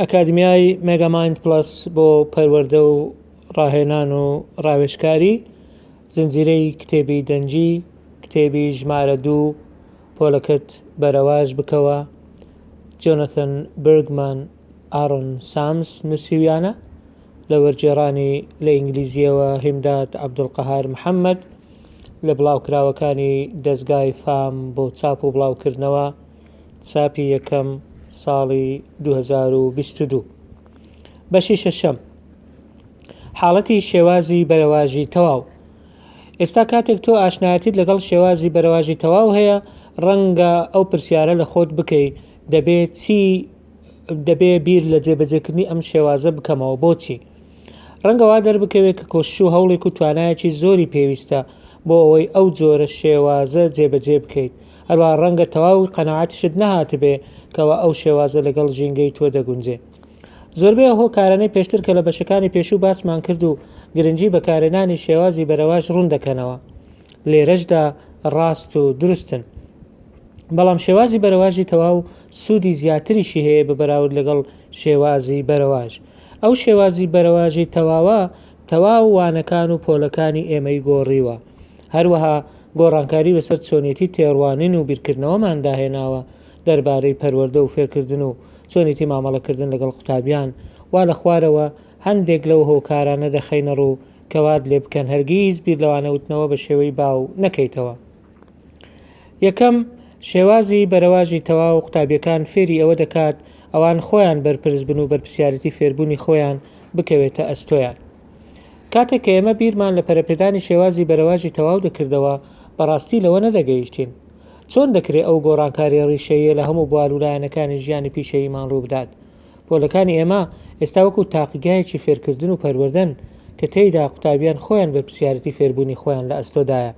ئەکادمیای مێگامایند پلس بۆ پەروەردە و ڕاهێنان و ڕاوێژکاری زنجیرەی کتێبی دەنجی کتێبی ژمارە 2 پۆلەکەت بەرەواژ بکەوە جۆنەتەن بەرگمان ئارۆن سامس نووسیویانە لە وەرجێڕانی لە ئینگلیزیەوە هیمداد عەبدولقەهار محەممەد لە بڵاوکراوەکانی دەستگای فام بۆ چاپ و بڵاوکردنەوە چاپی یەکەم ساڵی 2022 بەشی شەشەم حاڵەتی شێوازی بەرەواژی تەواو ئێستا کاتێک تۆ ئاشنایەتیت لەگەڵ شێوازی بەرەواژی تەواو هەیە ڕەنگە ئەو پرسیارە لە خۆت بکەیت دەبێ بیر لە جێبەجێکردنی ئەم شێوازە بکەمەوە بۆچی ڕەنگە وا دەربکەوێت کە کۆشش و هەوڵێک و توانایەکی زۆری پێویستە بۆ ئەوەی ئەو جۆرە شێوازە جێبەجێ بکەیت هەروە ڕەنگە تەواو قەناعەتیشت نەهاتبێ کەەوە ئەو شێوازە لەگەڵ ژینگەی تۆ دەگونجێ زۆربەی هۆ کارانەی پێشتر کە لە بەشەکانی پێشوو باسمان کرد و گرنگی بەکارهێنانی شێوازی بەرەواژ ڕوون دەکەنەوە لێرەشدا ڕاست و دروستن بەڵام شێوازی بەرەواژی تەواو سوودی زیاتریشی هەیە بە بەراورد لەگەڵ شێوازی بەرەواژ ئەو شێوازی بەرەواژی تەواو وانەکان و پۆلەکانی ئێمەی گۆڕیوە هەروەها گۆڕانکاری بەسەر چۆنیەتی تێڕوانین و بیرکردنەوەمان داهێناوە دەربارەی پەروەردە و فێرکردن و چۆنیەتی مامەڵەکردن لەگەڵ قوتابیان وا لە خوارەوە هەندێک لەو هۆکارانە دەخەینە ڕوو کەوات لێ بکەن هەرگیز بیر لەوانەوتنەوە بە شێوەی باو نەکەیتەوە یەکەم شێوازی بەرەواژی تەواو قوتابیەکان فێری ئەوە دەکات ئەوان خۆیان بەرپرس بن و بەرپرسیارەتی فێربوونی خۆیان بکەوێتە ئەستۆیان کاتێک کە ئێمە بیرمان لە پەرەپێدانی شێوازی بەرەواژی تەواو دەکردەوە بەڕاستی لەوە نەدەگەیشتین چۆن دەکرێت ئەو گۆڕانکاری ڕیشەیە لە هەموو بوارولایەنەکانی ژیانی پیشەییمان ڕوو بدات پۆلەکانی ئێمە ئێستا وەکو تاقیگایەکی فێرکردن و پەروەردەن کە تێیدا قوتابیان خۆیان بەرپرسیارەتی فێربوونی خۆیان لە ئەستۆدایە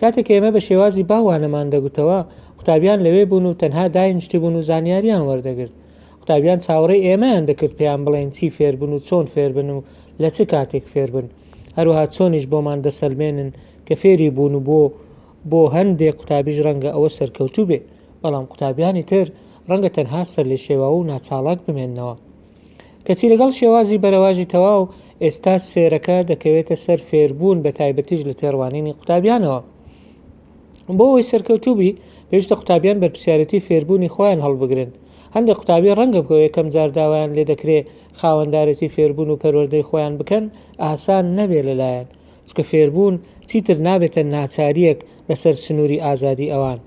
کاتێک ئێمە بە شێوازی باوانەمان دەگوتەوە قوتابیان لەوێ بوون و تەنها داینشتی بوون و زانیاریان وەردەگرت قوتابیان چاوەڕێی ئێمەیان دەکرد پێیان بڵێن چی فێربن و چۆن فێربن و لە چ کاتێک فێربن هەروەها چۆنیش بۆمان دەسەلمێنن کە فێری بوون و بۆ هەندێک قوتابیش ڕەنگە ئەوە سەرکەوتوو بێ بەڵام قوتابیانی تر ڕەنگە تەنها سەر لێ شێواو و ناچاڵاک بمێننەوە کەچی لەگەڵ شێوازی بەرەواژی تەواو ئێستا سێرەکە دەکەوێتە سەر فێربوون بە تایبەتیش لە تێڕوانینی قوتابیانەوە بۆ ئەوەی سەرکەوتوبی پێویستە قوتابیان بەرپرسیارەتی فێربوونی خۆیان هەڵبگرن هەندێک قوتابی ڕەنگە بکەوە یەکەم جار داوایان لێ دەکرێت خاوەندارەتی فێربوون و پەروەردەی خۆیان بکەن ئاسان نەبێ لەلایەن چکە فێربوون چیتر نابێتە ناچاریەک لەسەر سنووری ئازادی ئەوان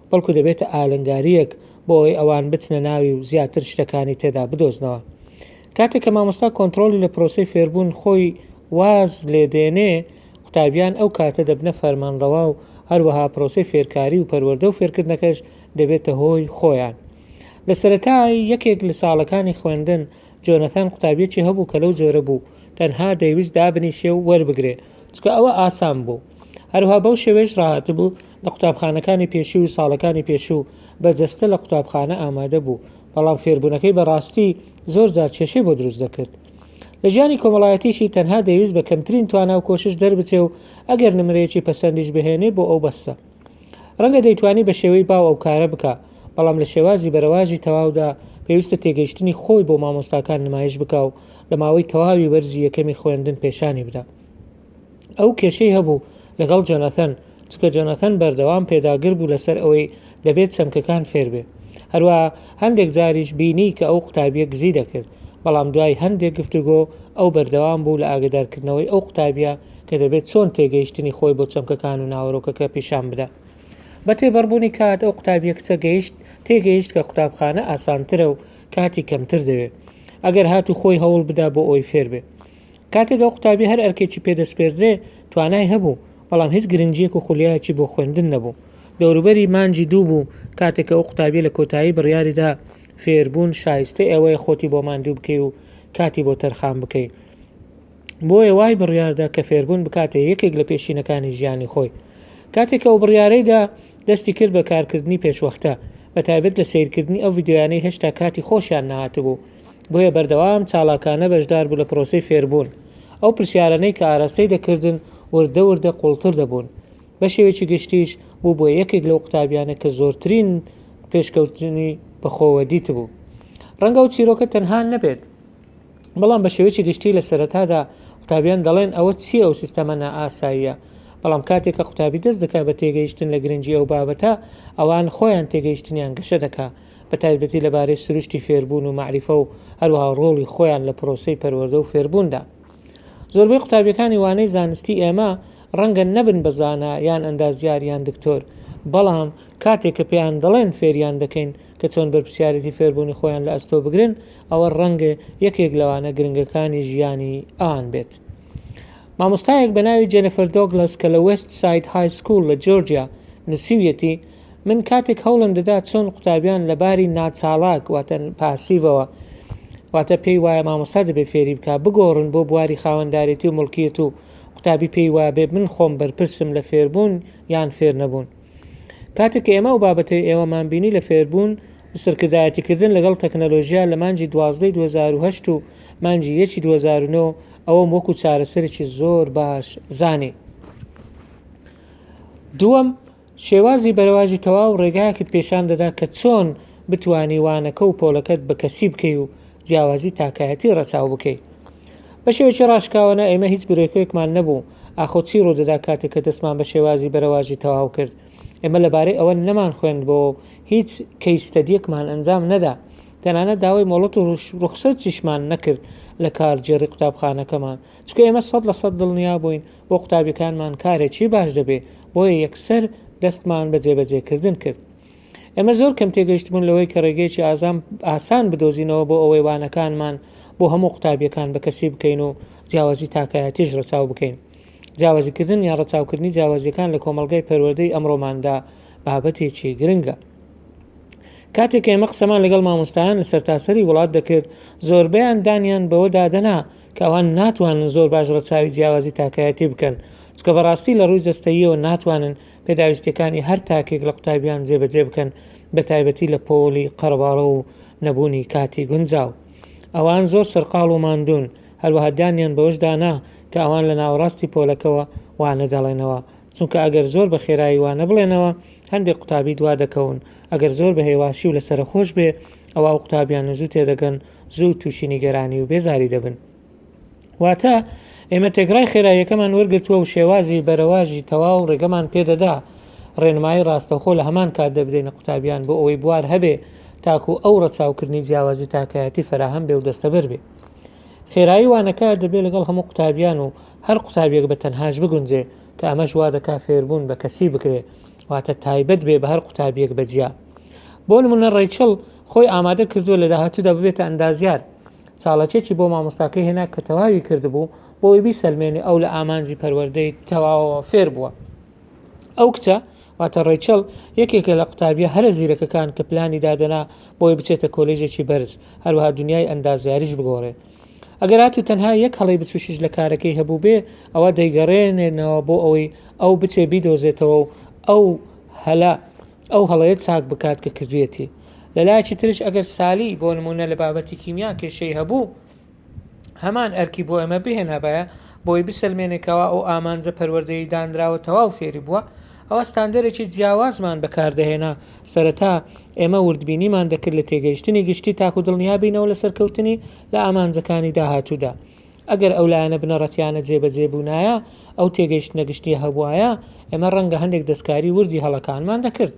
بەڵکو دەبێتە ئالنگاریەک بۆ ئەوەی ئەوان بچنە ناوی و زیاتر شتەکانی تێدا بدۆزنەوە کاتێک کە مامۆستا کۆنتڕۆلی لە پرۆسەی فێربوون خۆی واز لێدێنێ قوتابیان ئەو کاتە دەبنە فەرمانڕەوا و هەروەها پرۆسەی فێرکاری و پەروەردە و فێرکردنەکەش دەبێتە هۆی خۆیان لە سەرەتای یەکێک لە ساڵەکانی خوێندن جۆنەتان قوتابیەکی هەبوو کە لەو جۆرە بوو تەنها دەیویست دابنیشێ و وەربگرێ چکە ئەوە ئاسان بوو هەروها بەو شێوەیەش ڕاهاتە بوو لە قوتابخانەکانی پێشوو و ساڵەکانی پێشوو بەجەستە لە قوتابخانە ئامادە بوو بەڵام فێربوونەکەی بەڕاستی زۆر جار کێشەی بۆ دروست دەکرد لە ژیانی کۆمەڵایەتیشی تەنها دەویست بە کەمترین توانا و کۆشش دەربچێ و ئەگەر نمرەیەکی پەسەندیش بهێنێ بۆ ئەو بەسە ڕەنگە دەیتوانی بە شێوەی باو ئەو کارە بکە بەڵام لە شێوازی بەرەواژی تەواودا پێویستە تێگەیشتنی خۆی بۆ مامۆستاکان نمایش بکە و لە ماوەی تەواوی وەرزی یەکەمی خوێندن پێشانی بدە ئەو کێشەی هەبوو لەگەڵ جۆنەتەن چکە جۆنەتەن بەردەوام پێداگر بوو لەسەر ئەوەی دەبێت چەمکەکان فێر بێ هەروە هەندێک جاریش بینی کە ئەو قوتابیە گزی دەکرد بەڵام دوای هەندێک گفتوگۆ ئەو بەردەوام بوو لە ئاگدارکردنەوەی ئەو قوتابیە کە دەبێت چۆن تێگەیشتنی خۆی بۆ چەمکەکان و ناوەڕۆکەکە پیشان بدە بە تێبەڕبوونی کات ئەو قوتابیە کچە تێگەیشت کە قوتابخانە ئاسانترە و کاتی کەمتر دەوێت ئەگەر هاتو خۆی هەوڵ بدا بۆ ئەوی فێر بێ کاتێک ئەو قوتابی هەر ئەرکێکی پێدەستپێردرێ توانای هەبوو بەڵام هیچ گرنگیەک و خولیایەکی بۆ خوێندن نەبوو دەوروبەری مانجی دوو بوو کاتێک ئەو قوتابی لە کۆتایی بڕیاریدا فێربوون شایستەی ئەوەیە خۆتی بۆ ماندوو بکەی و کاتی بۆ تەرخان بکەی بۆیە وای بڕیاردا کە فێربوون بکاتە یەکێک لە پێشینەکانی ژیانی خۆی کاتێک ئەو بڕیارەیدا دەستی کرد بە کارکردنی پێشوەختە بە تایبەت لە سیرکردنی ئەو ڤیددیویانەی هێشتا کاتی خۆشیان نهاتبوو بۆیە بەردەوام چالاکانە بەشدار بوو لە پرۆسەی فێربوون ئەو پرسیارانەی کە ئاراستەی دەکردن وردە وردە قوڵتر دەبوون بە شێوەیەکی گشتیش بوو بۆ یەکێک لەو قوتابیانە کە زۆرترین پێشکەوتنی بەخۆوە دیت بوو ڕەنگە و چیرۆکە تەنها نەبێت، بەڵام بە شێوەیەکی گشتی لە سەرەتادا قوتابیان دەڵێن ئەوە چییە ئەو سیستەمە نائاساییە، بەڵام کاتێک کە قوتابی دەست دەکات بە تێگەیشتن لە گرنگی ئەو بابەتە، ئەوان خۆیان تێگەیشتنیان گەشە دەکا، بە تایبەتی لەبارەی سروشتی فێربوون و معریفە و هەروەها ڕۆڵی خۆیان لە پرۆسەی پەروەردە و فێربووندا. زۆربەی قوتابیەکانی وانەی زانستی ئێمە ڕەنگە نەبن بە زانا یان ئەندازیار یان دکتۆر، بەڵام کاتێک کە پێیان دەڵێن فێریان دەکەین کە چۆن بەرپرسیارەتی فێربوونی خۆیان لە ئەستۆ بگرن، ئەوە ڕەنگە یەکێک لەوانە گرنگەکانی ژیانی ئەوان بێت. مامۆستایەک بە ناوی جێنیفەر دۆگلەس کە لە وێست ساید های سکوول لە جۆرجیا نووسیویەتی، من کاتێک هەوڵم دەدا چۆن قوتابیان لەباری ناچاڵاک واتە پاسیڤەوە، واتە پێی وایە مامۆستا دەبێت فێری بکە بگۆڕن بۆ بواری خاوەنداریەتی و مڵکیەت و قوتابی پێی وایە بێ من خۆم بەرپرسم لە فێربوون یان فێر نەبوون. کاتێک ئێمە و بابەتەی ئێوەمان بینی لە فێربوون و سەرکردایەتیکردن لەگەڵ تەکنەلۆژیا لە مانجی 12 2008 و مانجی 1 2009 ئەوەم وەکو چارەسەرێکی زۆر باش زانی. دووەم، شێوازی بەرەواژی تەواو ڕێگایەکت پێشان دەدا کە چۆن بتوانی وانەکە و پۆلەکەت بە کەسی بکەی و جیاوازی تاکایەتی ڕەچاو بکەیت. بە شێوەیەکی ڕاشکاوانە ئێمە هیچ برێکۆیەکمان نەبوو ئاخۆ چی ڕوودەدا کاتێک کە دەستمان بە شێوازی بەرەواژی تەواو کرد. ئێمە لەبارەی ئەوە نەمان خوێند بۆ هیچ کەیستەدیەکمان ئەنجام نەدا، تەنانەت داوای مۆڵەت و ڕوخسەتیشمان نەکرد لە کارجێڕی قوتابخانەکەمان، چکە ئێمە 100% دڵنیا بووین بۆ قوتابیەکانمان کارێکی باش دەبێت، بۆیە یەکسەر دەستمان بە جێبەجێکردن کرد. ئێمە زۆر کەم تێگەیشتبوون لەوەی کە ڕێگەیەکی ئاسان بدۆزینەوە بۆ ئەوەی وانەکانمان بۆ هەموو قوتابیەکان بە کەسی بکەین و جیاوازی تاکایەتیش ڕەچاو بکەین. جیاوازیکردن یا ڕەچاوکردنی جیاوازیەکان لە کۆمەڵگەی پەروەردەی ئەمڕۆماندا بابەتێکی گرنگە. کاتێک ئێمە قسەمان لەگەڵ مامۆستایان لە سەرتاسەری وڵات دەکرد، زۆربەیان دانیان بەوە دادەنا کە ئەوان ناتوانن زۆر باش ڕەچاوی جیاوازی تاکایەتی بکەن، چکە بەڕاستی لە ڕووی جەستەییەوە ناتوانن پێداویستیەکانی هەر تاکێک لە قوتابیان جێبەجێ بکەن، بە تایبەتی لە پۆلی قەرەباڵە و نەبوونی کاتی گونجاو. ئەوان زۆر سەرقاڵ و ماندوون، هەروەها دانیان بەوەش دانا کە ئەوان لە ناوەڕاستی پۆلەکەوە وانە دەڵێنەوە، چونکە ئەگەر زۆر بە خێرایی وانە بڵێنەوە هەندێک قوتابی دوا دەکەون، ئەگەر زۆر بە هێواشی و لەسرە خۆش بێ ئەوە قوتابیان زوو تێدەگەن، زوو تووشی نیگەرانی و بێزاری دەبن. واتە ئێمە تێگڕای خێراییەکەمان وەرگرتووە و شێوازی بەرەواژی تەواو ڕێگەمان پێدەدا ڕێنمایی ڕاستەوخۆ لە هەمان کات دەبدەینە قوتابیان بۆ ئەوەی بوار هەبێ تاکو ئەو ڕەچاوکردنی جیاوازی تاکایەتی فراهەم بێ و دەستەبەر بێ. خێرایی وانەکە دەبێت لەگەڵ هەموو قوتابیان و هەر قوتابیەک بە تەنهاش بگونجێ کە ئەمەش وا دەکا فێربوون بە کەسی بکرێ، واتە تایبەت بێ بە هەر قوتابیەک بەجیا. بۆ نمونە ڕێیچڵ خۆی ئامادە کردووە لە داهاتوودا ببێتە ئەندازیار، چاڵەکێکی بۆ مامۆستاکەی هێنا کە تەواوی کردبوو بۆی بیسەلمێنێ ئەو لە ئامانجی پەروەردەی تەواوەوە فێر بووە. ئەو کچە واتە ڕێیچڵ یەکێکە لە قوتابیە هەرە زیرەکەکان کە پلانی دادەنا بۆی بچێتە کۆلێژێکی بەرز، هەروەها دنیای ئەندازیاریش بگۆڕێ. ئەگەر هاتوو تەنها یەک هەڵی بچوشیش لە کارەکەی هەبوو بێ، ئەوە دەیگەڕێنێنەوە بۆ ئەوەی ئەو بچێ بیدۆزێتەوە و ئەو هەڵەیە چاک بکات کە کردوێتی. لەلایەکی ترش ئەگەر سالی بۆ نمونە لە بابەتی کیمیا کێشەی هەبوو، هەمان ئەرکی بۆ ئێمە بهێنابایە بۆی بسەلمێنێکەوە ئەو ئامانجە پەروەردەی دانراوە تەواو فێری بووە، ئەوە ستاندەرێکی جیاوازمان بەکاردەهێنا. سەرەتا ئێمە وردبینیمان دەکرد لە تێگەیشتنی گشتی تاکو دڵنیا بینەوە لە سەرکەوتنی لە ئامانجەکانی داهاتوودا. ئەگەر ئەو لایەنە بنەڕەتیانە جێبەجێ بوونایە، ئەو تێگەیشتنە گشتی هەبوایە، ئێمە ڕەنگە هەندێک دەستکاری وردی هەڵەکانمان دەکرد.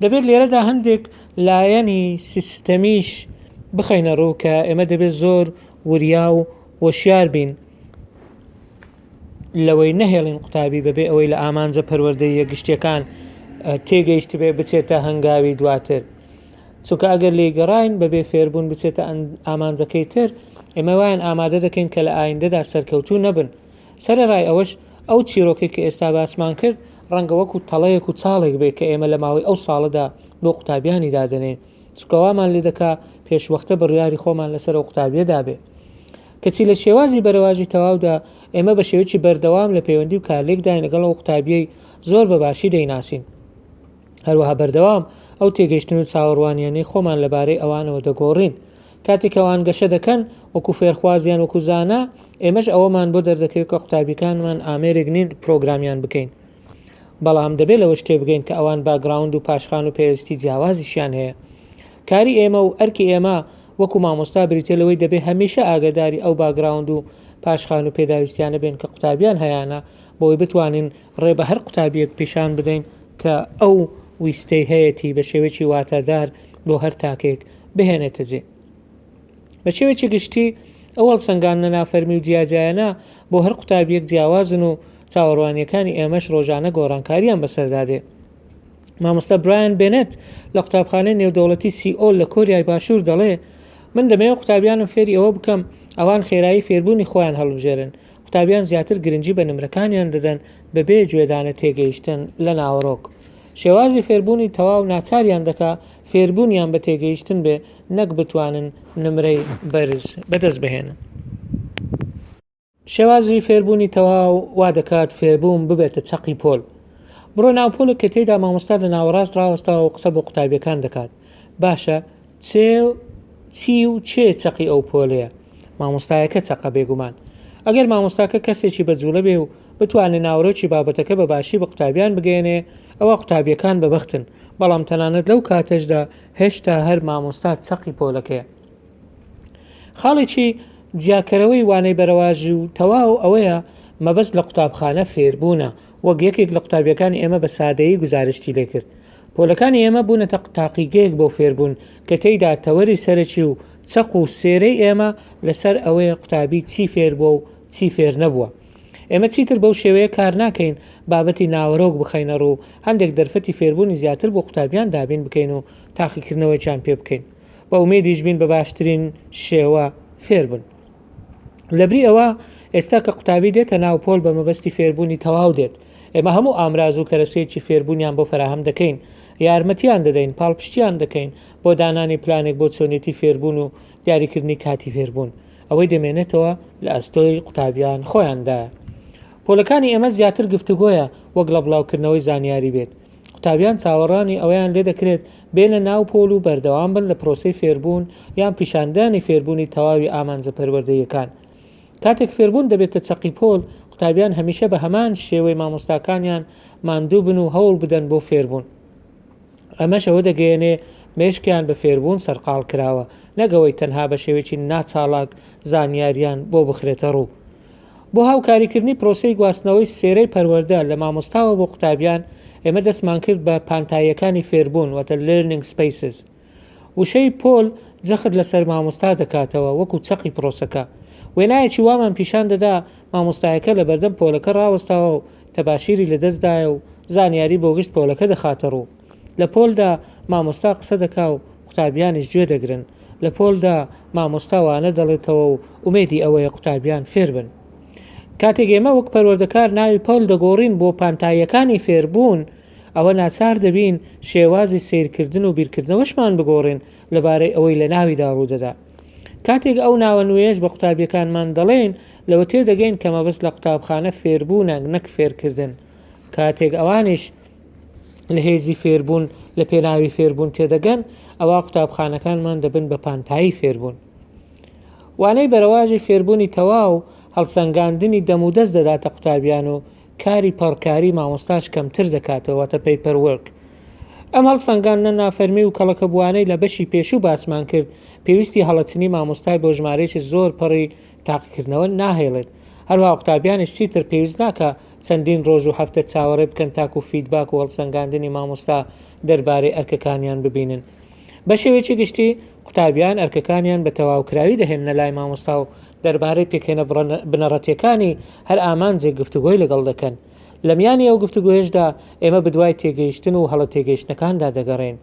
دەبێت لێرەدا هەندێک لایەنی سیستەمیش بخەینە ڕوو کە ئێمە دەبێت زۆر وریا و وەشیار بین لەوەی نەهێڵین قوتابی بەبێ ئەوەی لە ئامانجە پەروەردەی یەکگشتیەکان تێگەیشت بێ بچێتە هەنگاوی دواتر، چونکە ئەگەر لێگەڕاین بەبێ فێربوون بچێتە ئامانجەکەی تر، ئێمە وایان ئامادە دەکەین کە لە ئایندەدا سەرکەوتوو نەبن. سەرەڕای ئەوەش ئەو چیرۆکەی کە ئێستا باسمان کرد ڕەنگە وەکو تەڵەیەک و چاڵێک بێ کە ئێمە لە ماوەی ئەو ساڵەدا بۆ قوتابیانی دادەنێن، چکەوامان لێ دەکا پێشوەختە بڕیاری خۆمان لەسەر ئەو قوتابیەدا بێ. کەچی لە شێوازی بەرەواژی تەواودا ئێمە بە شێوەیەکی بەردەوام لە پەیوەندی و کارلێکداین لەگەڵ ئەو قوتابیەی زۆر بەباشی دەیناسین. هەروەها بەردەوام ئەو تێگەیشتن و چاوەڕوانیانەی خۆمان لەبارەی ئەوانەوە دەگۆڕین. کاتێک ئەوان گەشە دەکەن وەکو فێرخوازیان وەکو زانا، ئێمەش ئەوەمان بۆ دەردەکەوێت کە قوتابیەکانمان ئامێرێک نین پرۆگرامیان بکەین. بەڵام دەبێت لەوە شتێ بگەین کە ئەوان باگراوند و پاشخان و پێویستی جیاوازیشیان هەیە کاری ئێمە و ئەرکی ئێمە وەکو مامۆستا بریتێلەوەی دەبێ هەمیشە ئاگداری ئەو باگراوند و پاشخان و پێداویستیانە بێن کە قوتابیان هەیەە بۆی بتوانین ڕێ بە هەر قوتابیەک پیشان بدەین کە ئەو ویستەی هەیەی بە شێوەیەکی واتەدار بۆ هەر تاکێک بهێنێتە جێ. بە شێوەیەکی گشتی ئەو هەڵسەنگاندنە نافەرمی و جیاجایانە بۆ هەر قوتابیەک جیاوازن و چاوەڕوانیەکانی ئێمەش ڕۆژانە گۆڕانکاریان بەسەردادێ. مامۆستا برایان بێنێت لە قوتابخانەی نێودەوڵەتی سیئۆل لە کۆریای باشوور دەڵێ من دەمەوێت قوتابیانم فێری ئەوە بکەم ئەوان خێرایی فێربوونی خۆیان هەڵبژێرن. قوتابیان زیاتر گرنگی بە نمرەکانیان دەدەن بەبێ گوێدانە تێگەیشتن لە ناوەڕۆک. شێوازی فێربوونی تەواو ناچاریان دەکا فێربوونیان بە تێگەیشتن بێ نەک بتوانن نمرەی بەرز بەدەست بهێنن. شێوازی فێربوونی تەواو وا دەکات فێربوون ببێتە چەقی پۆل. بڕۆ ناوپۆلێک کە تێیدا مامۆستا لە ناوەڕاست ڕاوەستاوە و قسە بۆ قوتابیەکان دەکات. باشە چی و چێ چەقی ئەو پۆلەیە؟ مامۆستایەکە چەقە بێگومان. ئەگەر مامۆستاکە کەسێکی بەجوولە بێ و بتوانێت ناوڕۆکی بابەتەکە بە باشی بە قوتابیان بگەێنێ ئەوە قوتابیەکان بەبەختن، بەڵام تەنانەت لەو کاتەشدا هێشتا هەر مامۆستا چەقی پۆلەکەیە. خاڵێکی جیاکەرەوەی وانەی بەرەواژی و تەواو ئەوەیە مەبەست لە قوتابخانە فێربوونە، وەک یەکێک لە قوتابیەکانی ئێمە بە سادەیی گزارشتی لێکرد. پۆلەکانی ئێمە بوونەتە تاقیگەیەک بۆ فێربوون کە تێیدا تەوەری سەرەکی و چەق و سێرەی ئێمە لەسەر ئەوەیە قوتابی چی فێر بووە و چی فێر نەبووە. ئێمە چیتر بەو شێوەیە کار ناکەین بابەتی ناوەڕۆک بخەینە ڕوو هەندێک دەرفەتی فێربوونی زیاتر بۆ قوتابیان دابین بکەین و تاقیکردنەوەیان پێ بکەین بە ئومێدیش بین بە باشترین شێوە فێربن. لەبری ئەوە ئێستا کە قوتابی دێتە ناو پۆل بە مەبەستی فێربوونی تەواو دێت، ئێمە هەموو ئامراز و کەرەسەیەکی فێربوونیان بۆ فراهەم دەکەین، یارمەتیان دەدەین، پاڵپشتیان دەکەین بۆ دانانی پلانێک بۆ چۆنێتی فێربوون و دیاریکردنی کاتی فێربوون. ئەوەی دەمێنێتەوە لە ئەستۆی قوتابیان خۆیاندایە. پۆلەکانی ئێمە زیاتر گفتوگۆیە وەک لە بڵاوکردنەوەی زانیاری بێت. قوتابیان چاوەڕانی ئەویان لێ دەکرێت بێنە ناو پۆل و بەردەوام بن لە پرۆسەی فێربوون یان پیشاندانی فێربوونی تەواوی ئامانجە پەروەردەیەکان. کاتێک فێربوون دەبێتە چەقی پۆل، قوتابیان هەمیشە بە هەمان شێوەی مامۆستاکانیان ماندوو بن و هەوڵ بدەن بۆ فێربوون. ئەمەش ئەوە دەگەیەنێ مێشکیان بە فێربوون سەرقاڵ کراوە، نەگەوەی تەنها بە شێوەیەکی ناچاڵاک زانیاریان بۆ بخرێتە ڕوو. بۆ هاوکاریکردنی پرۆسەی گواستنەوەی سێرەی پەروەردە لە مامۆستاوە بۆ قوتابیان ئێمە دەستمان کرد بە پانتاییەکانی فێربوون واتە learning spaces. وشەی پۆل جەخت لەسەر مامۆستا دەکاتەوە وەکو چەقی پرۆسەکە. وێنایەکی وامان پیشان دەدا مامۆستایەکە لە بەردەم پۆلەکە ڕاوەستاوە و تەباشیری لەدەستدایە و زانیاری بۆ گشت پۆلەکە دەخاتە ڕوو. لە پۆلدا مامۆستا قسە دەکا و قوتابیانیش گوێ دەگرن. لە پۆلدا مامۆستا وانە دەڵێتەوە و ئومێدی ئەوەیە قوتابیان فێر بن. کاتێک ئێمە وەک پەروەردەکار ناوی پۆل دەگۆڕین بۆ پانتاییەکانی فێربوون، ئەوە ناچار دەبین شێوازی سیرکردن و بیرکردنەوەشمان بگۆڕین لەبارەی ئەوەی لە ناویدا ڕوودەدا. کاتێک ئەو ناوە نوێژ بە قوتابیەکانمان دەڵێن لەوە تێدەگەین کە مەبەست لە قوتابخانە فێربوونە نەک فێرکردن. کاتێک ئەوانیش لە هێزی فێربوون لە پێناوی فێربوون تێدەگەن، ئەوە قوتابخانەکانمان دەبن بە پانتایی فێربوون. وانەی بەرەواژی فێربوونی تەواو هەڵسەنگاندنی دەمودەست دەداتە قوتابیان و کاری پەڕکاری مامۆستاش کەمتر دەکاتەوە تە پەیپەر وەرک. ئەم هەڵسەنگاندنە نافەرمی و کەڵەکە بوانەی لە بەشی پێشوو باسمان کرد پێویستی هەڵەچنی مامۆستای بۆ ژمارەیەکی زۆر پەڕی تاقیکردنەوە ناهێڵێت. هەروەها قوتابیانیش چیتر پێویست ناکە چەندین ڕۆژ و هەفتە چاوەڕێ بکەن تاکو و فیدباک و هەڵسەنگاندنی مامۆستا دەربارەی ئەرکەکانیان ببینن. بە شێوەیەکی گشتی قوتابیان ئەرکەکانیان بە تەواوکراوی دەهێنە لای مامۆستا و دەربارەی پێکێنە بنەڕەتیەکانی هەر ئامانجێک گفتوگۆی لەگەڵ دەکەن. لە میانی ئەو گفتوگۆیشدا ئێمە بەدوای تێگەیشتن و هەڵە تێگەیشتنەکاندا دەگەڕێن.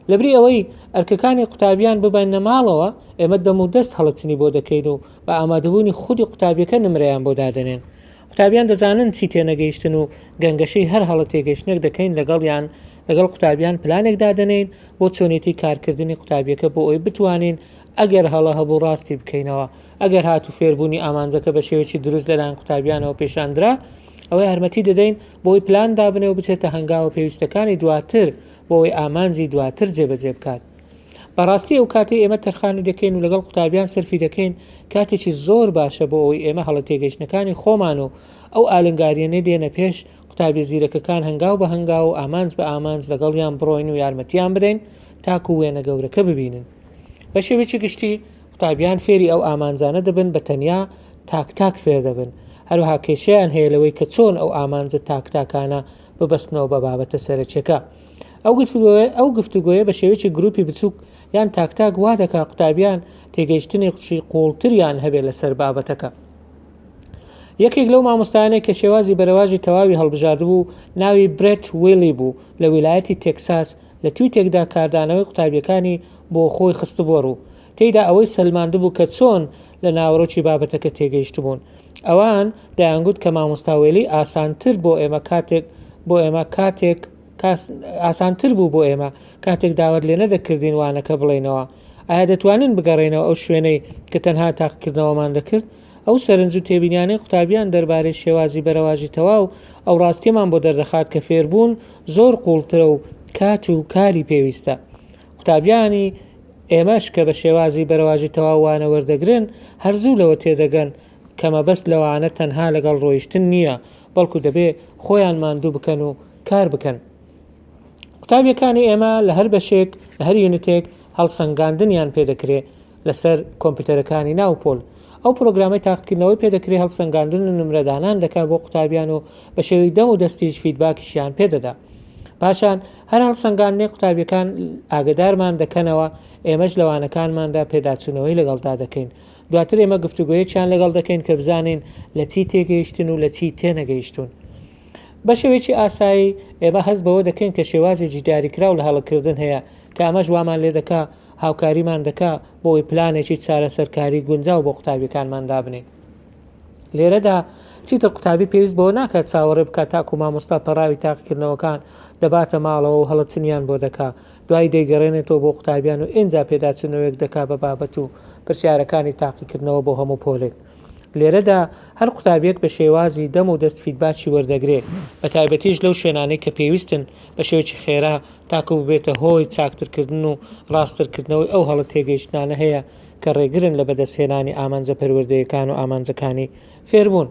لەبری ئەوەی ئەرکەکانی قوتابیان ببینە ماڵەوە ئێمە دەمودەست هەڵەچنی بۆ دەکەین و بە ئامادەبوونی خودی قوتابیەکە نمرەیان بۆ دادەنێن. قوتابیان دەزانن چی تێنەگەیشتن و گەنگەشەی هەر هەڵە تێگەیشتنێک دەکەین لەگەڵ قوتابیان پلانێک دادەنین بۆ چۆنێتی کارکردنی قوتابیەکە بۆ ئەوی بتوانین ئەگەر هەڵە هەبوو ڕاستی بکەینەوە، ئەگەر هاتو فێربوونی ئامانجەکە بە شێوەیەکی دروست لەلایەن قوتابیانەوە پێشاندرا، ئەوەی هەرمەتی دەدەین بۆی پلان دابنێ و بچێتە هەنگاوە پێویستەکانی دواتر بۆی ئامانجی دواتر جێبەجێ بکات. بەڕاستی ئەو کاتی ئێمە تەرخانی دەکەین و لەگەڵ قوتابیان سەرفی دەکەین کاتێکی زۆر باشە بۆ ئەوی ئێمە هەڵە تێگەیشتنەکانی خۆمان و ئەو ئالنگاریانە دێنە پێش قوتابی زیرەکەکان هەنگاو بە هەنگاو و ئامانج بە ئامانج لەگەڵیان بڕۆین و یارمەتیان بدەین تاکو وێنە گەورەکە ببینن. بە شێوەیەکی گشتی قوتابیان فێری ئەو ئامانجانە دەبن بە تەنیا تاک فێر دەبن، هەروەها کێشەیان هەیە لەوەی کە چۆن ئەو ئامانجە تاکانە ببەستنەوە بە بابەتە سەرچێکە. ئەو گفتوگۆیە بە شێوەیەکی گروپی بچووک یان تاک وا دەکا قوتابیان تێگەیشتنی قوڵتریان هەبێت لەسەر بابەتەکە. یەکێک لەو مامۆستایانەی کە شێوازی بەرەواژی تەواوی هەڵبژاردبوو ناوی برێت ویلی بوو لە ویلایەتی تێکساس لە تویتێکدا کاردانەوەی قوتابیەکانی بۆ خۆی خستبووە ڕوو. تێیدا ئەوەی سەلماندبوو کە چۆن لە ناوەڕۆکی بابەتەکە تێگەیشت بوون. ئەوان دەیانگوت کە مامۆستاوێلی ئاسانتر بوو بۆ ئێمە کاتێک داوت لێ نەدەکردین وانەکە بڵێنەوە. ئایا دەتوانین بگەڕێنەوە ئەو شوێنەی کە تەنها تاقیکردنەوەمان دەکرد؟ ئەو سەرنج و تێبینیانەی قوتابیان دەربارەی شێوازی بەرەواژی تەواو ئەو ڕاستیمان بۆ دەردەخات کە فێربوون زۆر قوڵترە و کات و کاری پێویستە. قوتابیانی ئێمەش کە بە شێوازی بەرەواژی تەواو وانە وەردەگرن هەرزوو لەوە تێدەگەن کە مەبەست لەوانە تەنها لەگەڵ ڕۆیشتن نییە، بەڵکو دەبێ خۆیان ماندوو بکەن و کار بکەن. قوتابیەکانی ئێمە لە هەر بەشێک لە هەر یونتێک هەڵسەنگاندنیان پێدەکرێت لەسەر کۆمپیوتەرەکانی ناوپۆل. ئەو پرۆگرامەی تاقیکردنەوەی پێدەکرێت هەڵسەنگاندن و نمرەدانان دەکات بۆ قوتابیان و بە شێوەی دەم و دەستیش فیدباکیشیان پێدەدا. پاشان هەر هەڵسەنگاندنی قوتابیەکان ئاگدارمان دەکەنەوە، ئێمەش لەوانەکانماندا پێداچوونەوەی لەگەڵ دادەکەین. دواتر ئێمە گفتوگۆیەکیان لەگەڵ دەکەین کە بزانین لە چی تێگەیشتن و لە چی تێنەگەیشتون. بە شێوەیەکی ئاسایی ئێمە هەست بەوە دەکەین کە شێوازێکی دیاریکراو لە هەڵەکردن هەیە کە ئەمەش وامان لێ دەکا هاوکاریمان دەکا بۆی پلانێکی چارەسەرکاری گونجاو بۆ قوتابیەکانمان دابنین. لێرەدا چیتر قوتابی پێویست بۆ ناکات چاوەڕێ بکات تاکو مامۆستا پەڕاوی تاقیکردنەوەکان دەباتە ماڵەوە و هەڵەچنیان بۆ دەکا، دوای دەیگەڕێنێتەوە بۆ قوتابیان و ئینجا پێداچنەوەیەک دەکا بە بابەت و پرسیارەکانی تاقیکردنەوە بۆ هەموو پۆلێک. لێرەدا هەر قوتابیەک بە شێوازی دەم و دەست فیدباکی وەردەگرێت، بە تایبەتیش لەو شوێنانەی کە پێویستن بە شێوەیەکی خێرا تاکو ببێتە هۆی چاکترکردن و ڕاستترکردنەوەی ئەو هەڵە تێگەیشتانە هەیە کە ڕێگرن لە بەدەستهێنانی ئامانجە پەروەردەیەکان و ئامانجەکانی فێربوون.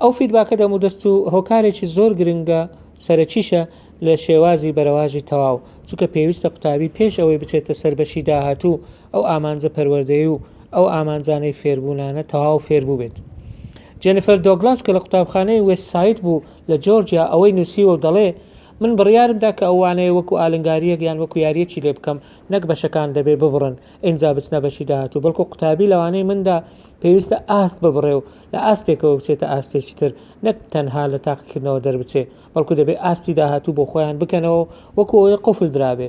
ئەو فیدباکە دەم و دەست و هۆکارێکی زۆر گرنگە سەرەکیشە لە شێوازی بەرەواژی تەواو، چونکە پێویستە قوتابی پێش ئەوەی بچێتە سەربەشی داهاتوو ئەو ئامانجە پەروەردەیی و ئەو ئامانجانەی فێربوونانە تەواو فێربوو بێت. جێنیفەر دۆگلاس کە لە قوتابخانەی وێستساید بوو لە جۆرجیا ئەوەی نووسیوە و دەڵێ من بڕیارمدا کە ئەوانەیە وەکو ئالنگاریەک یان وەکو یاریەکی لێ بکەم، نەک بەشەکان دەبێ ببڕن ئینجا بچنە بەشی داهاتوو، بەڵکو قوتابی لەوانەی مندا پێویستە ئاست ببڕێ و لە ئاستێکەوە بچێتە ئاستێکی تر، نەک تەنها لە تاقیکردنەوە دەربچێ، بەڵکو دەبێ ئاستی داهاتوو بۆ خۆیان بکەنەوە وەکو ئەوەی قوفل درابێ.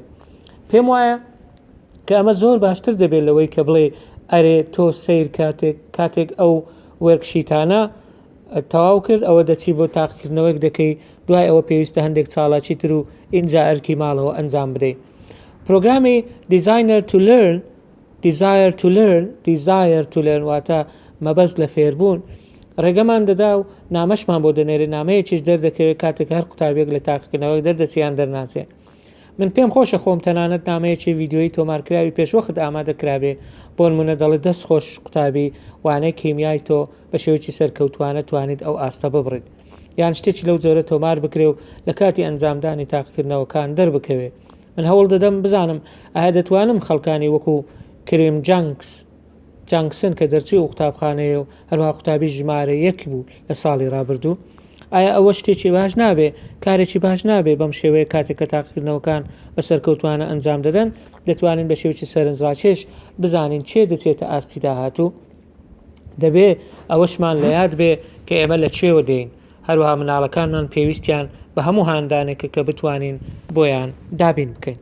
پێم وایە کە ئەمە زۆر باشتر دەبێت لەوەی کە بڵێ ئەرێ تۆ سیر کاتێک ئەو وەرکشیتانە تەواو کرد ئەوە دەچی بۆ تاقیکردنەوەیەک دەکەی، دوای ئەوە پێویستە هەندێک چاڵاکی تر و ئینجا ئەرکی ماڵەوە ئەنجام بدەیت. پرۆگرامی Desire to learn واتە مەبەست لە فێربوون ڕێگەمان دەدا و نامەشمان بۆ دەنێرێت، نامەیەکیش دەردەکەوێت کاتێک هەر قوتابێک لە تاقیکردنەوەی دەردەچیان دەرناچێت. من پێم خۆشە خۆم تەنانەت نامەیەکی ڤیددیۆی تۆمارکراوی پێشوەخت ئامادەکرابێ بۆ نمونە دەڵێ دەست خۆش قوتابی وانەی کیمیای تۆ بە شێوەیەکی سەرکەوتوانە توانیت ئەو ئاستە ببڕیت، یان شتێکی لەو جۆرە تۆمار بکرێ و لە کاتی ئەنجامدانی تاقیکردنەوەکان دەربکەوێ. من هەوڵ دەدەم بزانم ئایا دەتوانم خەڵکانی وەکو کریم جانکسن کە دەرچوی و قوتابخانەیە و هەروها قوتابی ژمارە 1 بوو لە ساڵی ڕابردوو، ئایا ئەوە شتێکی باش نابێ، کارێکی باش نابێ بەم شێوەیە کاتێک کە تاقیکردنەوەکان بە سەرکەوتوانە ئەنجام دەدەن دەتوانین بە شێوەیەکی سەرنجڕاکێش بزانین چێ دەچێتە ئاستی داهاتوو. دەبێ ئەوەشمان لە یاد بێ کە ئێمە لە چێوە دێین، هەروها مناڵەکانمان پێویستیان بە هەموو هاندانێکە کە بتوانین بۆیان دابین بکەین.